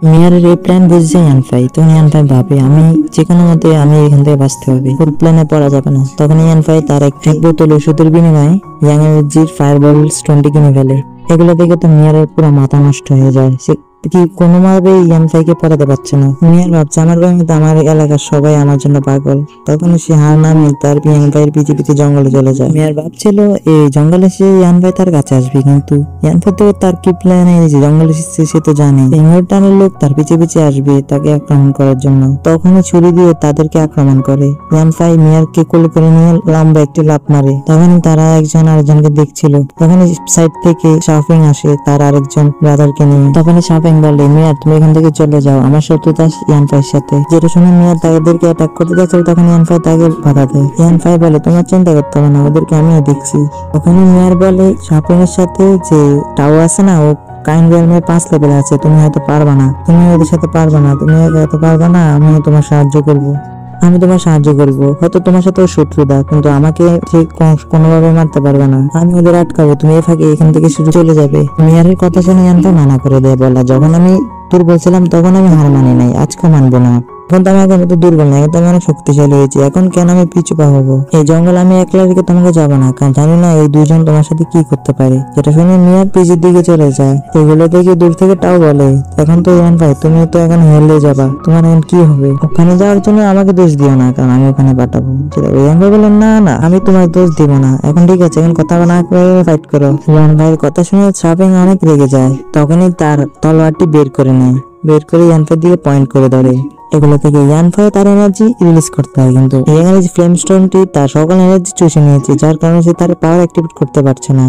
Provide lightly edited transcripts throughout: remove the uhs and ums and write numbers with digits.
মিয়ারের এই প্ল্যান বুঝছে ইয়ানফাই। তখন ইয়ানফাই ভাবে আমি যে কোনো মতে আমি এখান থেকে বাঁচতে হবে, ওর প্ল্যানে পড়া যাবে না। তখন ইয়ানফাই তার এক বোতল ওষুধের বিনিময়ে ইয়াং এনার্জির ফায়ারবল স্টোনটি কিনে ফেলে। এগুলো দেখে তো মিয়ারের পুরো মাথা নষ্ট হয়ে যায়। সে কি কোনোভাবে ইয়ানফাইকে পড়াতে পারছে না। মিয়ার ভাবছে আমার গ্রামে আমার এলাকার সবাই আমার জন্য পাগল। তখন সে হার নামিয়ে তার ইয়ানফাইয়ের পিছে পিছে জঙ্গলে চলে যায়। মিয়ার ভাবছিল এই জঙ্গলে সে ইয়ানফাই তার কাছে আসবে, কিন্তু ইয়ানফাই তো তার কি প্ল্যান যে জঙ্গলে সে তো জানে ইংল্যান্ডের লোক তার পিছে পিছে আসবে তাকে আক্রমণ করার জন্য। তখনই ছুরি দিয়ে তাদেরকে আক্রমণ করে। ইয়ানফাই মিয়ারকে কোলে করে নিয়ে লম্বা একটি লাফ মারে। তখনই তারা একজন আরেকজনকে দেখছিল। তখনই সাইড থেকে শাওফিং আসে তার আরেকজন ব্রাদারকে নিয়ে। তখনই শাওফিং বলে মিয়ার তুমি এখান থেকে চলে যাও, আমার শত্রুতা ইয়ানফাইয়ের সাথে। যেটা শুনে মিয়ার তাদেরকে অ্যাটাক করতে যাচ্ছিল, তখন ইয়ানফাই তাকে বাধা দেয়। ইয়ানফাই বলে তোমার চিন্তা করতে হবে না, ওদেরকে আমিও দেখছি। তখনই মিয়ার বলে শাওফিং এর সাথে যে টাও আছে না, ও কাইন রিয়ালমে 5 লেভেল আছে, তুমি হয়তো পারবা না, তুমি ওদের সাথে পারবা না, তুমি হয়তো পারবা না, আমি তোমার সাহায্য করবো, আমি তোমার সাহায্য করবো। হয়তো তোমার সাথে শত্রুতা, কিন্তু আমাকে ঠিক কোনোভাবে মারতে পারবে না, আমি ওদের আটকাবো, তুমি এ ফাঁকে এখান থেকে শুধু চলে যাবে। মিয়ারের কথা শুনে ইয়ানফাই মানা করে দেয়, বলা যখন আমি দুর্বল ছিলাম তখন আমি হার মানি নাই, আজকে মানবো না। এখন তো আমি আগের মতো দুর্বল নাই, এখন তো আমি অনেক শক্তিশালী হয়েছি, এখন কেন আমি পিছু পা হবো? এই জঙ্গল আমি একলা রেখে তোমাকে যাবো না, কারণ জানি না এই দুজন তোমার সাথে কি করতে পারে। যেটা শুনে মিয়ার পিছের দিকে চলে যায়। এগুলো থেকে দূর থেকে টাও বলে এখন তো ইয়ানফাই তুমি তো এখন হেলে যাবা, তোমার এখন কি হবে? ওখানে যাওয়ার জন্য আমাকে দোষ দিও না, কারণ আমি ওখানে পাঠাবো। ইয়ানফাই বললেন না না, আমি তোমার দোষ দিব না, এখন ঠিক আছে, এখন কথা না করে ফাইট করো। ইয়ানফাইয়ের কথা শুনে শাওফিং অনেক রেগে যায়। তখনই তার তলোয়ারটি বের করে নেয়, বের করে ইয়ানফাইয়ের দিকে পয়েন্ট করে ধরে। এগুলো থেকে ইয়ানফাই তার এনার্জি রিলিজ করতে হয়, কিন্তু এই এনার্জি ফ্লেম স্টোনটি তার সকল এনার্জি চুষে নিয়েছে, যার কারণে সে তার পাওয়ার অ্যাক্টিভেট করতে পারছে না।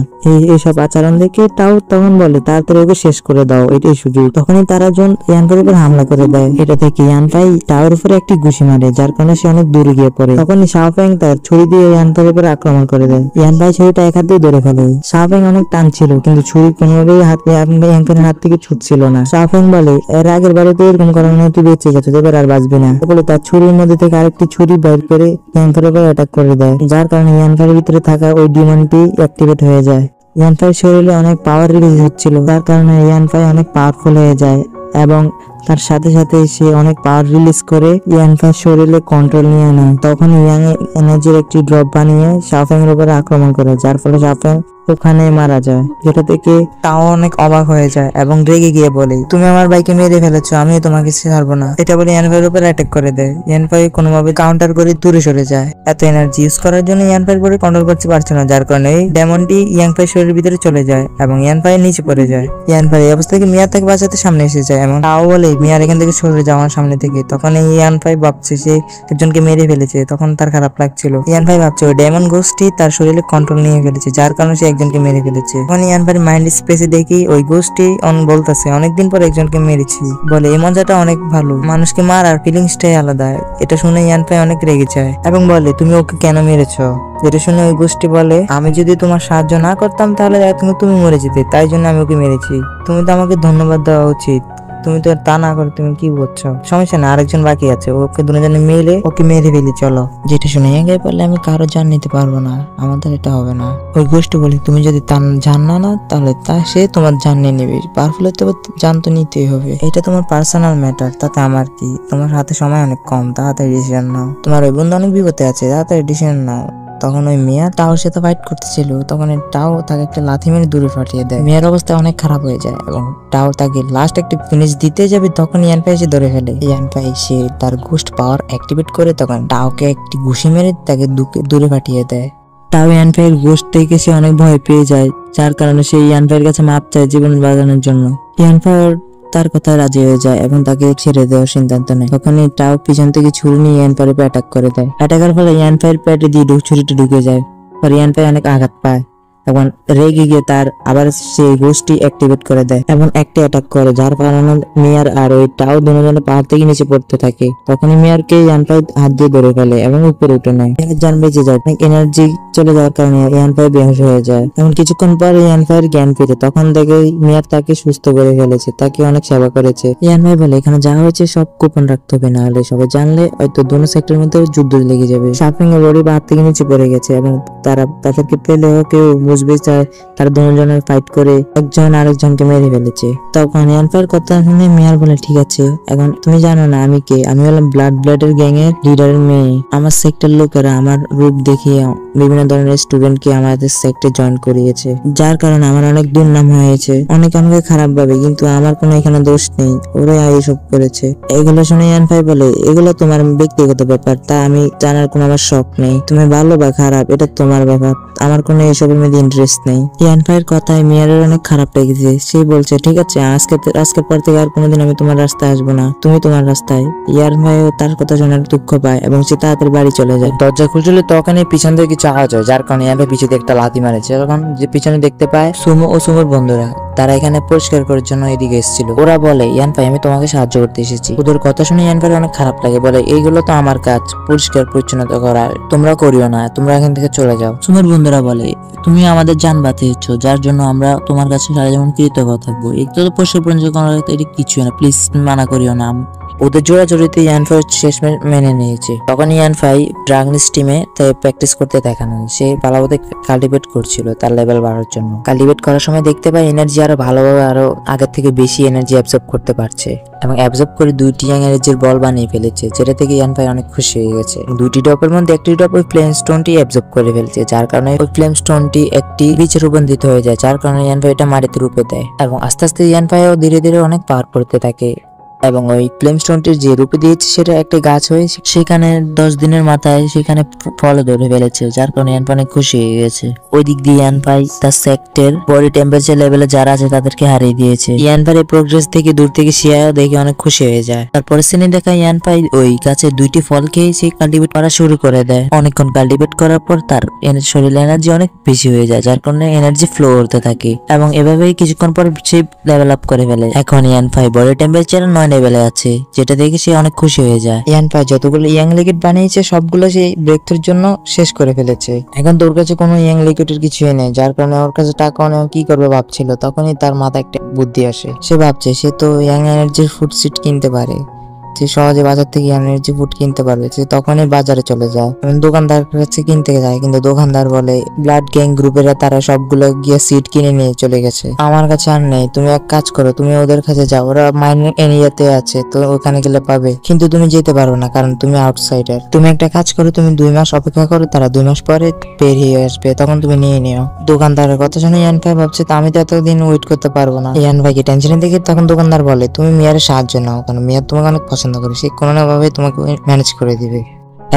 এইসব আচরণ দেখে টাও তখন বলে তাড়াতাড়ি ওকে শেষ করে দাও, এটাই সুযোগ। তখনই তারা জন ইয়ানফাইয়ের উপর হামলা করে দেয়। এটা থেকে ইয়ানফাই টাওয়ার উপরে একটি ঘুষি মারে, যার কারণে সে অনেক দূরে গিয়ে পড়ে। তখনই শাওফিং তার ছুরি দিয়ে ইয়ানফাইয়ের উপর আক্রমণ করে দেয়। ইয়ানফাই ছুরিটা এক হাত দিয়ে ধরে ফেলে। শাওফিং অনেক টান ছিল, কিন্তু ছুরি কোনোভাবেই ইয়ানফাইয়ের হাত থেকে ছুটছিল না। শাওফিং বলে এর আগের বারে তো এরকম কারণে তুই বেঁচে গেছে, এবার আর বাঁচবে না। বলে তার ছুরির মধ্যে থেকে আরেকটি ছুরি বের করে ইয়ানফাইয়ের উপর অ্যাটাক করে দেয়, যার কারণে ইয়ানফাইয়ের ভিতরে থাকা ওই ডিমনটি অ্যাক্টিভেট হয়ে যায়। ইয়ানফাইয়ের শরীরে অনেক পাওয়ার রিলিজ হচ্ছিল, যার কারণে ইয়ানফাই অনেক পাওয়ারফুল হয়ে যায় এবং তার সাথে সাথে সে অনেক পাওয়ার রিলিজ করে ইয়ানফাইয়ের শরীরে কন্ট্রোল নিয়ে নেয়। তখন ইয়াং এনার্জির একটি ড্রপ বানিয়ে শাওফিং এর উপরে আক্রমণ করে, যার ফলে শাওফিং ওখানে মারা যায়। যেটা থেকে তাও অনেক অবাক হয়ে যায় এবং রেগে গিয়ে বলে তুমি আমার ভাইকে মেরে ফেলেছো, আমিও তোমাকে ছাড়বো না। এটা বলে ইয়ানফাইয়ের উপর অ্যাটাক করে দেয়। ইয়ানফাই কোনোভাবে কাউন্টার করে দূরে সরে যায়। এত এনার্জি ইউজ করার জন্য ইয়ানফাইয়ের উপরে কন্ট্রোল করতে পারছে না, যার কারণে এই ডেমনটি ইয়ানফাইয়ের শরীরের ভিতরে চলে যায় এবং ইয়ানফাইয়ের নিচে পড়ে যায়। ইয়ানফাই এই অবস্থা থেকে মিয়ার তাকে বাঁচাতে সামনে এসে যায় এবং তাও বলে মিয়ার এখান থেকে সরে যাওয়ার সামনে থেকে। তখন এই ইয়ানফাই ভাবছে সে একজনকে মেরে ফেলেছে, তখন তার খারাপ লাগছিল। ইয়ানফাই ভাবছে ওই ডেমন গোস্টটি তার শরীরে কন্ট্রোল নিয়ে ফেলেছে, যার কারণে সে একজনকে মেরে ফেলেছে। তখন ইয়ানফাইয়ের মাইন্ড স্পেসে দেখি ওই গোস্টটি বলতেছে অনেকদিন পর একজনকে মেরেছি, বলে এই মজাটা অনেক ভালো, মানুষকে মার আর ফিলিংসটাই আলাদা। এটা শুনে ইয়ানফাই অনেক রেগে যায় এবং বলে তুমি ওকে কেন মেরেছো? যেটা শুনে ওই গোষ্ঠী বলে আমি যদি তোমার সাহায্য না করতাম তাহলে তুমি মরে যেতে, তাই জন্য আমি ওকে মেরেছি, তুমি তো আমাকে ধন্যবাদ দেওয়া উচিত, তুমি তো তা না করে তুমি কি বলছো? সমস্যা না, আরেকজন বাকি আছে, ওকে দুজনে মিলে ওকে মেরে ফেলি চলো। যেটা শুনে ইয়াঙ্গাই বললে আমি কারো জান নিতে পারবো না, আমাদের এটা হবে না। ওই গোষ্ঠী বলি তুমি যদি জান না তাহলে সে তোমার জান নিয়ে নেবে, পাওয়ারফুল হতে জান তো নিতেই হবে, এটা তোমার পার্সোনাল ম্যাটার, তাতে আমার কি? তোমার হাতে সময় অনেক কম, তাড়াতাড়ি ডিসিশন নাও, তোমার ওই বন্ধু অনেক বিপদে আছে, তাড়াতাড়ি ডিসিশন নাও। তখন ওই মিয়া টাওর সাথে ফাইট করতেছিল, তখন টাও তাকে একটা লাথি মেরে দূরে ফাটিয়ে দেয়। মিয়ার অবস্থা অনেক খারাপ হয়ে যায় এবং টাও তাকে লাস্ট একটা ফিনিশ দিতে যাবে, তখন ইয়ানফাই এসে ধরে ফেলে। ইয়ানফাই সে তার গোস্ট পাওয়ার অ্যাক্টিভেট করে তখন টাওকে একটি ঘুষি মেরে তাকে দূরে ফাটিয়ে দেয়। টাও ইয়ানফাইয়ের গোস্ট থেকে সে অনেক ভয় পেয়ে যায়, যার কারণে সে ইয়ানফাইয়ের কাছে মাপ চায় জীবন বাঁচানোর জন্য। ইয়ানফাই তার কথায় রাজি হয়ে যায় এবং তাকে ছেড়ে দেওয়ার সিদ্ধান্ত নেয়। তখনই টাও পিছন থেকে ছুরি নিয়ে ইয়ানফাইয়ের উপর অ্যাটাক করে দেয়। অ্যাটাকের ফলে ইয়ানফাইয়ের পেটে দিয়ে ছুরিটা ঢুকে যায়, আর ইয়ানফাই অনেক আঘাত পায়। তখন রেগে গিয়ে তার আবার সেই গোষ্ঠী অ্যাক্টিভেট করে দেয় এবং একটি অ্যাটাক করে, যার কারণে মিয়ার আর ওই টাও দুজনে পাহাড় থেকে নিচে পড়তে থাকে। তখনই মিয়ারকে ইয়ানফাই হাত দিয়ে ধরে ফেলে এবং উপরে উঠে নেয়। মিয়ার জান বেঁচে যায়, এনার্জি চলে যাওয়ার কারণে ইয়ানফাই বেহুশ হয়ে যায় এবং কিছুক্ষণ পর ইয়ানফাইয়ের জ্ঞান ফিরে। তখন দেখে মিয়ার তাকে সুস্থ করে ফেলেছে, তাকে অনেক সেবা করেছে। ইয়ানফাই বলে এখানে যা হয়েছে সব গোপন রাখতে হবে, না হলে সবাই জানলে হয়তো দুটো সেক্টরের মধ্যে যুদ্ধ লেগে যাবে। শাওফিং এর বডি হাত থেকে নিচে পড়ে গেছে এবং তাদেরকে পেলেও কেউ বুঝবে তারা দুজনের ফাইট করে একজন আরেকজনকে মেরে ফেলেছে। তখন ইয়ানফাইয়ের কথা শুনে মেয়ার বলে, ঠিক আছে, এখন তুমি জানো না আমি কে? আমি হলাম ব্লাডের গ্যাং এর লিডারের মেয়ে। আমার সেক্টর লোকেরা আমার রূপ দেখিয়ে বিভিন্ন ধরনের স্টুডেন্টকে আমাদের সেক্টরে জয়েন করিয়েছে, যার কারণে আমার অনেক দুর্নাম হয়েছে। অনেকে আমাকে খারাপ ভাবে, কিন্তু আমার কোনো এখানে দোষ নেই, ওরাই এইসব করেছে। এগুলো শুনে ইয়ানফাই বলে, এগুলো তোমার ব্যক্তিগত ব্যাপার, তা আমি জানার কোনো আমার শখ নেই। তুমি ভালো বা খারাপ এটা তোমার ব্যাপার, আমার কোনো এইসবের মধ্যে ইন্টারেস্ট নেই। ইয়ানফাইয়ের কথায় মেয়ারের অনেক খারাপ লেগেছে। সে বলছে, ঠিক আছে, আজকের পর থেকে আর কোনোদিন আমি তোমার রাস্তায় আসবো না, তুমি তোমার রাস্তায়। ইয়ানফাইও তার কথা শুনে দুঃখ পায় এবং সে তাড়াতাড়ি বাড়ি চলে যায়। দরজা খুলছিল তখনই পিছন থেকে কিছু আওয়াজ হয়, যার কারণে ইয়ানফাই পিছনে একটা লাথি মারেছে। তখন যে পিছনে দেখতে পায় সুমো ও সুমোর বন্ধুরা, তারা এখানে পরিষ্কার করার জন্য এদিকে এসেছিল। ওরা বলে, ইয়ানফাই আমি তোমাকে সাহায্য করতে এসেছি। ওদের কথা শুনে ইয়ানফাই অনেক খারাপ লাগে, বলে এইগুলো তো আমার কাজ, পরিষ্কার পরিচ্ছন্নতা করা, তোমরা করিও না, তোমরা এখান থেকে চলে যাও। সুমোর বন্ধুরা বলে, তুমি আমাদের জান বাঁচিয়েছো, যার জন্য আমরা তোমার কাছে সারা যেমন কৃতজ্ঞ থাকবো। এগুলো তো পরিষ্কার পরিচ্ছন্ন করা, এটা কিছু না, প্লিজ মানা করিও না। ওদের জোড়াজোড়িতে ইয়ানফাই শেষ মেনে নিয়েছে। তখন ইয়ানফাই ড্রাগনিস টিমে প্র্যাকটিস করতে দেখানো, সে পালাবতে কাল্টিভেট করছিল তার লেভেল বাড়ার জন্য। কাল্টিভেট করার সময় দেখতে পাই এনার্জি আরো ভালোভাবে আরো আগের থেকে বেশি এনার্জি অ্যাবজর্ব করতে পারছে এবং অ্যাবজর্ব করে 2টি ইয়াং এনার্জির বল বানিয়ে ফেলেছে, যেটা থেকে ইয়ানফাই অনেক খুশি হয়ে গেছে। 2টি ড্রপের মধ্যে একটি ড্রপ ওই ফ্লেম স্টোনটি অ্যাবজর্ব করে ফেলছে, যার কারণে ওই ফ্লেম স্টোনটি একটি বীজে রূপান্তরিত হয়ে যায়, যার কারণে ইয়ানফাই এটা মাটিতে রূপে দেয় এবং আস্তে আস্তে ইয়ানফাইও ধীরে ধীরে অনেক পাওয়ার করতে থাকে এবং ওই ফ্লেম স্টোনটির যে রূপে দিয়েছে সেটা একটা গাছ হয়ে সেখানে 10 দিনের মাথায় সেখানে ফল ধরে ফেলেছে, যার কারণে ইয়ানফাই অনেক খুশি হয়ে গেছে। ওই দিক দিয়ে ইয়ানফাই তার সেক্টর বডি টেম্পারেচার লেভেলে যারা আছে তাদেরকে হারিয়ে দিয়েছে। ইয়ানফাই এই প্রোগ্রেস থেকে দূর থেকে শিয়া দেখে অনেক খুশি হয়ে যায়। তারপরে সিনে দেখা ইয়ানফাই ওই গাছে 2টি ফল খেয়ে সে কাল্টিভেট করা শুরু করে দেয়। অনেকক্ষণ কাল্টিভেট করার পর তার শরীরে এনার্জি অনেক বেশি হয়ে যায়, যার কারণে এনার্জি ফ্লো করতে থাকে এবং এভাবেই কিছুক্ষণ পর সে লেভেল আপ করে ফেলে। এখন ইয়ানফাই বডি টেম্পারেচার 9 লেভেলে আছে, যেটা দেখে সে অনেক খুশি হয়ে যায়। ইয়ানফাই যতগুলো ইয়াং লিকুইড বানিয়েছে সবগুলো সে ব্রেক থ্রুর জন্য শেষ করে ফেলেছে। এখন তোর কাছে কোনো ইয়াং লিকুইডের কিছুই নেই, যার কারণে ওর কাছে টাকা নেই, কি করবে ভাবছিল। তখনই তার মাথায় একটা বুদ্ধি আসে। সে ভাবছে সে তো ইয়াং এনার্জির ফুড সিট কিনতে পারে, সে সহজে বাজার থেকে এনার্জি ফুড কিনতে পারবে। সে তখনই বাজারে চলে যায় এবং দোকানদার কাছে কিনতে যায়, কিন্তু দোকানদার বলে ব্লাড গ্যাং গ্রুপেরা তারা সবগুলো গিয়ে সিট কিনে নিয়ে চলে গেছে, আমার কাছে আর নেই। তুমি এক কাজ করো, তুমি ওদের কাছে যাও, ওরা মাইনিং এরিয়াতে আছে, তো ওখানে গেলে পাবে, কিন্তু তুমি যেতে পারো না কারণ তুমি আউটসাইডার। তুমি একটা কাজ করো, তুমি 2 মাস অপেক্ষা করো, তারা 2 মাস পরে বের হয়ে আসবে, তখন তুমি নিয়ে নিও। দোকানদারের কথা শুনে ইয়ানফাই ভাবছে আমি তো এতদিন ওয়েট করতে পারবো না। ইয়ানফাইকে টেনশনে দেখে তখন দোকানদার বলে, তুমি মিয়ারের সাহায্য নাও, কারণ মিয়ার তোমাকে অনেক পছন্দ করে, সে কোনো না ভাবে তোমাকে ম্যানেজ করে দিবে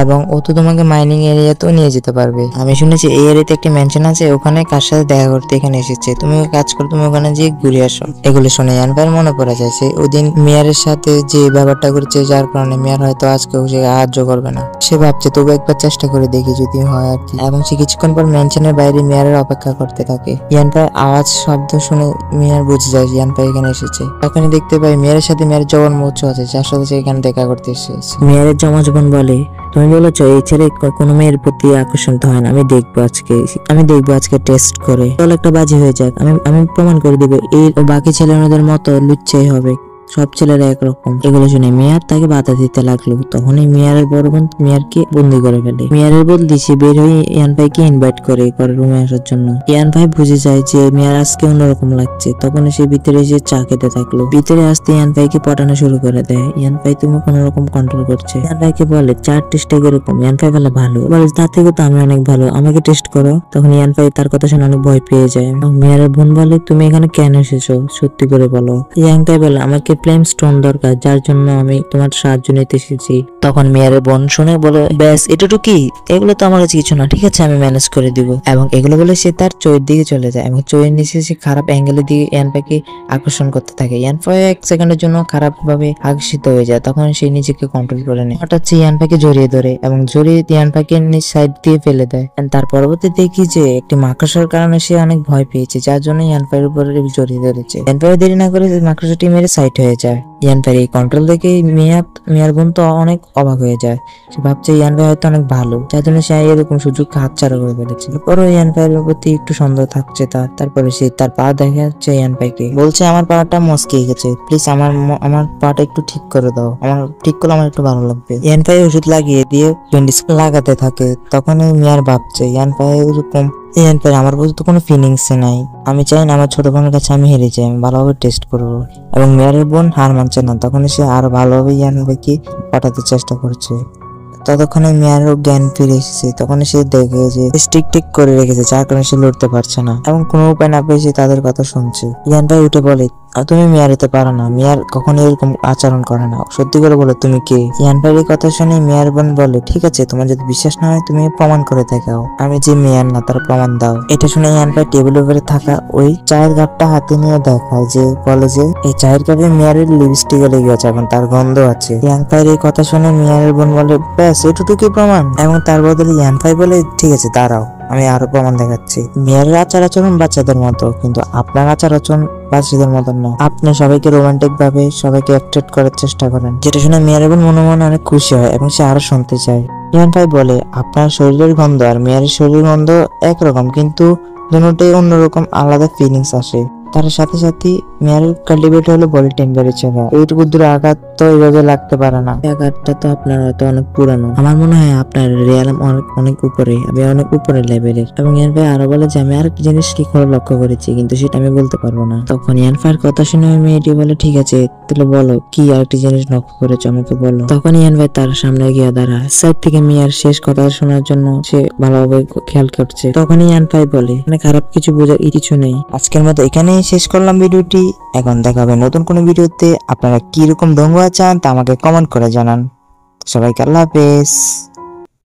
এবং ও তো তোমাকে মাইনিং এরিয়াতেও নিয়ে যেতে পারবে। আমি শুনেছি এই এরিয়াতে একটি ম্যানশন আছে, ওখানে কার সাথে দেখা করতে এখানে এসেছে, তুমি কাজ করো, তুমি ওখানে গিয়ে ঘুরে আসো। এগুলো শুনে ইয়ানফাইয়ের মনে পড়ে যায় সে ওদিন মেয়ারের সাথে যে ব্যাপারটা করেছে, যার কারণে মেয়ার হয়তো আজকেও সে সাহায্য করবে না। সে ভাবছে তবু একবার চেষ্টা করে দেখি যদি হয় আর কি, এবং সে কিছুক্ষণ পর ম্যানশনের বাইরে মেয়ারের অপেক্ষা করতে থাকে। ইয়ানফাই আওয়াজ শব্দ শুনে মেয়ার বুঝে যায় ইয়ানফাই এখানে এসেছে। তখনই দেখতে পাই মেয়ারের সাথে মেয়ারের জবান মৌচু আছে, যার সাথে সে এখানে দেখা করতে এসেছে। মেয়ারের জমা জবান বলে, তুমি বলেছ এই ছেলে কোনো মেয়ের প্রতি আকর্ষণ হয় না, আমি দেখবো আজকে টেস্ট করে, তাহলে একটা বাজি হয়ে যাক, আমি প্রমাণ করে দিব এই বাকি ছেলেমেয়েদের মতো লুচ্চাই হবে, সব ছেলেরা একরকম। এগুলো শুনে মেয়ার তাকে বাধা দিতে লাগলো। তখনই মেয়ারের বড় বোন মেয়ারকে বন্দি করে ফেলে। মেয়ারের বদলি সে বের হয়ে ইয়ানফাইকে ইনভাইট করে রুমে আসার জন্য। ইয়ানফাই বুঝে যায় যে মেয়ার আজকে অন্যরকম লাগছে, তখন সে ভিতরে এসে চা খেতে থাকলো। ভিতরে আসতে ইয়ানফাইকে পটানো শুরু করে দেয়। ইয়ানফাই তুমি কোন রকম কন্ট্রোল করছে। ইয়ানফাইকে বলে চার টেস্টে এরকম। ইয়ানফাই বলে ভালো, বলে তার থেকে তো আমি অনেক ভালো, আমাকে টেস্ট করো। তখন ইয়ানফাই তার কথা শুনে অনেক ভয় পেয়ে যায়। মেয়ারের বোন বলে তুমি এখানে কেন এসেছো, সত্যি করে বলো। ইয়ানফাই বলে আমাকে ফ্লেম স্টোন দরকার, যার জন্য আমি তোমার সাহায্য নিতে এসেছি। তখন মেয়ারের বোন শুনে বলে ব্যাস এটুকু, এগুলো তো আমার কাছে কিছু না, ঠিক আছে আমি ম্যানেজ করে দিব। এবং এগুলো বলে সে তার চোয়ের দিকে চলে যায় এবং চোয়ের নিচে সে খারাপ অ্যাঙ্গেলের দিকে ইয়ানফাইকে আকর্ষণ করতে থাকে। ইয়ানফাই 1 সেকেন্ডের জন্য খারাপ ভাবে আকর্ষিত হয়ে যায়, তখন সে নিজেকে কন্ট্রোল করে নেয়। হঠাৎ সে ইয়ানফাইকে জড়িয়ে ধরে এবং জড়িয়ে ইয়ানফাইকে নিজ সাইড দিয়ে ফেলে দেয়। তার পরবর্তী দেখি যে একটি মাকড়সার কারণে সে অনেক ভয় পেয়েছে, যার জন্য ইয়ানফাইয়ের উপরে জড়িয়ে ধরেছে। ইয়ানফাই দেরি না করে মাকড়সাটি মেরে সাইড হয়ে যায়। ইয়ানফাই এই কন্ট্রোল দেখে মিয়ার বোন তো অনেক অবাক হয়ে যায়। সে ভাবছে ইয়ানফাই হয়তো অনেক ভালো, যার জন্য সে এরকম সুযোগ হাতছাড়া করে ফেলেছে। এরপরও ইয়ানফাইয়ের প্রতি একটু সন্দেহ থাকছে তারপরে সে তার পা দেখাচ্ছে ইয়ানফাইকে, বলছে আমার পাটা মস্কে গেছে, প্লিজ আমার পাটা একটু ঠিক করে দাও, আমার ঠিক করলে আমার একটু ভালো লাগবে। ইয়ানফাই ওষুধ লাগিয়ে দিয়ে ব্যান্ডেজ লাগাতে থাকে। তখন মিয়ার ভাবছে ইয়ানফাই এরকম ইয়ান ভাই আমার প্রতি তো কোনো ফিলিংস নাই, আমি চাই না আমার ছোট বোনের কাছে আমি হেরে যাই, আমি ভালোভাবে টেস্ট করবো। এবং মেয়ারের বোন হার মানছে না, তখন সে আরো ভালোভাবে ইয়ান ভাইকে পাঠাতে চেষ্টা করছে। ততক্ষণে মেয়ারও জ্ঞান ফিরে এসেছে, তখন সে দেখে যে স্টিক টিক করে রেখেছে, যার কারণে সে লড়তে পারছে না এবং কোনো উপায় না পেয়ে সে তাদের কথা শুনছে। ইয়ান ভাই উঠে বলে, তুমি মেয়ার হতে পারো না, মেয়ার কখনো এরকম আচরণ করে না, সত্যি করে বলো তুমি কে? ইয়ান ভাইয়ের এই কথা শুনে মেয়ার বোন বলে, ঠিক আছে, তোমার যদি বিশ্বাস না হয় তুমি প্রমাণ করে দেখাও, আমি যে মেয়ার না তার প্রমাণ দাও। এটা শুনে ইয়ান ভাই টেবিলের উপরে থাকা ওই চায়ের কাপটা হাতে নিয়ে দেখায়, যে বলে যে এই চায়ের কাপে মেয়ারের লিপস্টিকও লেগে আছে এবং তার গন্ধ আছে। ইয়ান ভাইয়ের এই কথা শুনে মেয়ারের বোন বলে, ব্যাস এটুকুই প্রমাণ? এবং তার বদলে ইয়ান ভাই বলে, ঠিক আছে দাঁড়াও, আমি আরো প্রমাণ দেখাচ্ছি। মেয়ের আচার আচরণ বাচ্চাদের মতো, কিন্তু আপনার আচার আচরণ বাচ্চাদের মতো না। আপনি সবাইকে রোমান্টিক ভাবে সবাইকে অ্যাট্রাক্ট করার চেষ্টা করেন। যেটা শুনে মেয়ের বোন মনে মনে অনেক খুশি হয় এবং সে আরো শুনতে চায়। ইয়ান ভাই বলে, আপনার শরীরের গন্ধ আর মেয়ের শরীরের গন্ধ একরকম, কিন্তু দুটোই অন্যরকম, আলাদা ফিলিংস আসে। তার সাথে সাথে মেয়ার কাল্টিভেট হলো বডি টেম্পারেচার। এইটুকু দূরে আঘাত তো এইভাবে লাগতে পারে না, আঘাতটা তো আপনার হয়তো অনেক পুরানো। আমার মনে হয় আপনার রিয়াল অনেক উপরে, আমি অনেক উপরে লেভেলের। এবং ইয়ান ভাই আরো বলে যে আমি আরেকটা জিনিস কি করে লক্ষ্য করেছি, কিন্তু সেটা আমি বলতে পারবো না। তখন ইয়ান ভাইয়ের কথা শুনে মেয়েটি বলে, ঠিক আছে তাহলে বলো কি আরেকটি জিনিস লক্ষ্য করেছো, আমাকে বলো। তখন ইয়ান ভাই তার সামনে গিয়ে দাঁড়ায়, সাইড থেকে মিয়ার শেষ কথা শোনার জন্য সে ভালোভাবে খেয়াল করছে। তখন ইয়ান ভাই বলে, মানে খারাপ কিছু বোঝার কিছু নেই। আজকের মতো এখানেই শেষ করলাম ভিডিওটি, এখন দেখা হবে নতুন কোনো ভিডিওতে। আপনারা কি রকম ডোঙ্গা চান তা আমাকে কমেন্ট করে জানান। সবাইকে আল্লাহ হাফেজ।